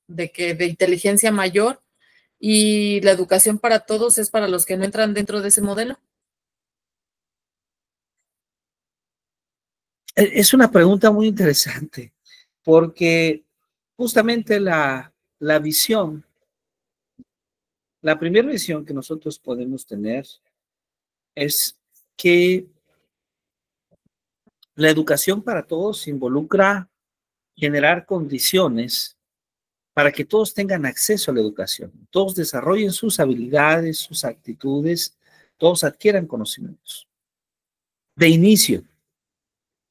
inteligencia mayor, y la educación para todos es para los que no entran dentro de ese modelo. Es una pregunta muy interesante, porque justamente la visión, la primera visión que nosotros podemos tener es que la educación para todos involucra generar condiciones para que todos tengan acceso a la educación, todos desarrollen sus habilidades, sus actitudes, todos adquieran conocimientos de inicio.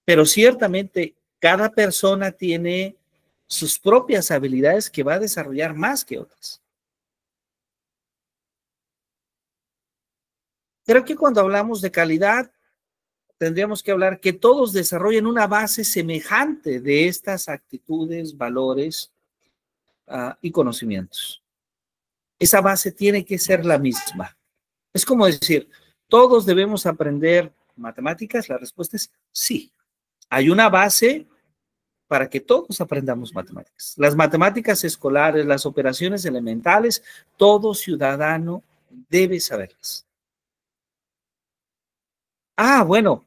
Pero ciertamente cada persona tiene sus propias habilidades que va a desarrollar más que otras. Creo que cuando hablamos de calidad, tendríamos que hablar que todos desarrollen una base semejante de estas actitudes, valores y conocimientos. Esa base tiene que ser la misma. Es como decir, ¿todos debemos aprender matemáticas? La respuesta es sí. Hay una base para que todos aprendamos matemáticas. Las matemáticas escolares, las operaciones elementales, todo ciudadano debe saberlas. Bueno,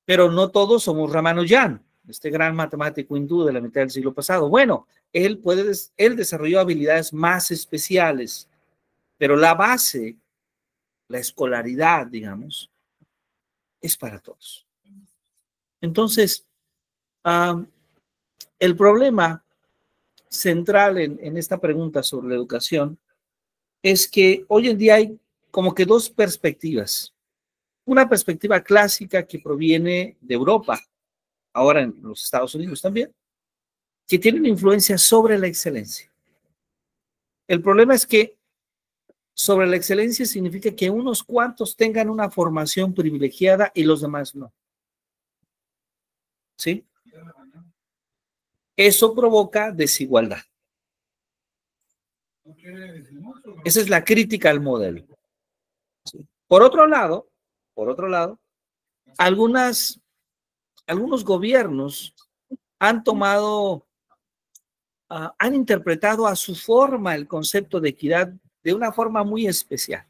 pero no todos somos Ramanujan, este gran matemático hindú de la mitad del siglo pasado. Bueno, él desarrolló habilidades más especiales, pero la base, la escolaridad, digamos, es para todos. Entonces, el problema central en esta pregunta sobre la educación es que hoy en día hay como que dos perspectivas. Una perspectiva clásica que proviene de Europa, ahora en los Estados Unidos también, que tiene una influencia sobre la excelencia. El problema es que sobre la excelencia significa que unos cuantos tengan una formación privilegiada y los demás no. ¿Sí? Eso provoca desigualdad. Esa es la crítica al modelo. ¿Sí? Por otro lado, algunos gobiernos han tomado, han interpretado a su forma el concepto de equidad de una forma muy especial.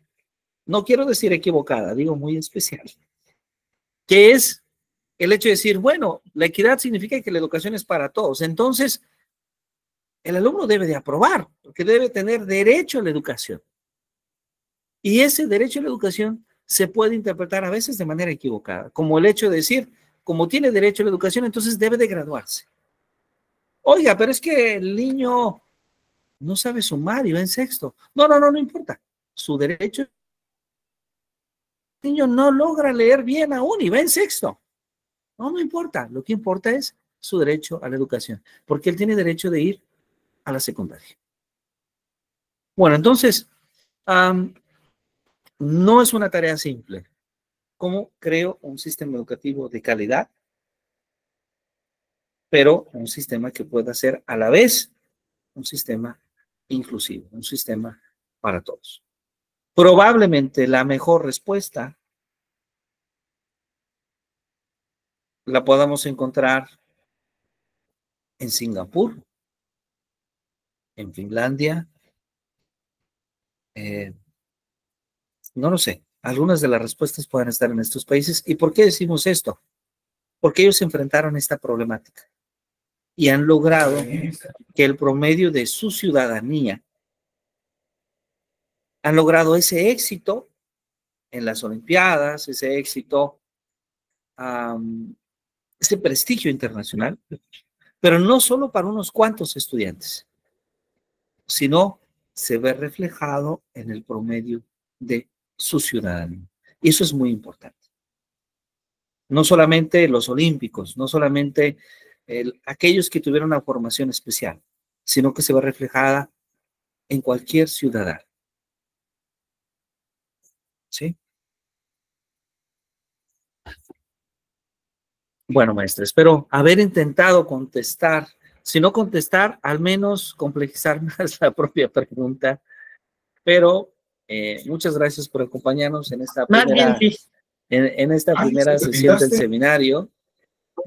No quiero decir equivocada, digo muy especial. Que es el hecho de decir, bueno, la equidad significa que la educación es para todos. Entonces, el alumno debe de aprobar, porque debe tener derecho a la educación. Y ese derecho a la educación se puede interpretar a veces de manera equivocada, como el hecho de decir, como tiene derecho a la educación, entonces debe de graduarse. Oiga, pero es que el niño no sabe sumar y va en sexto. No importa. Su derecho, el niño no logra leer bien aún y va en sexto. No importa. Lo que importa es su derecho a la educación, porque él tiene derecho de ir a la secundaria. Bueno, entonces, no es una tarea simple. ¿Cómo creo un sistema educativo de calidad pero un sistema que pueda ser a la vez un sistema inclusivo, un sistema para todos. Probablemente la mejor respuesta la podamos encontrar en Singapur, en Finlandia, no lo sé. Algunas de las respuestas pueden estar en estos países. ¿Y por qué decimos esto? Porque ellos se enfrentaron a esta problemática y han logrado que el promedio de su ciudadanía han logrado ese éxito en las Olimpiadas, ese éxito, ese prestigio internacional, pero no solo para unos cuantos estudiantes, sino se ve reflejado en el promedio de su ciudadanía. Y eso es muy importante. No solamente los olímpicos, no solamente aquellos que tuvieron una formación especial, sino que se ve reflejada en cualquier ciudadano. ¿Sí? Bueno, maestra, espero haber intentado contestar, si no contestar, al menos complejizar más la propia pregunta, pero muchas gracias por acompañarnos en esta primera, en esta primera sesión del seminario.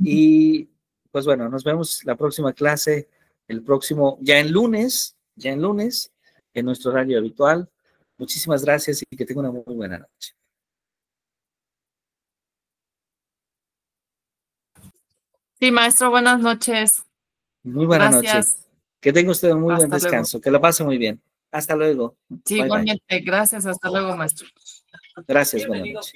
Y pues bueno, nos vemos la próxima clase, el próximo, ya en lunes, en nuestro horario habitual. Muchísimas gracias y que tenga una muy buena noche. Sí, maestro, buenas noches. Muy buena noche. Que tenga usted un muy buen descanso, que lo pase muy bien. Hasta luego. Sí, igualmente. Gracias, hasta luego, maestro. Gracias, buenas noches.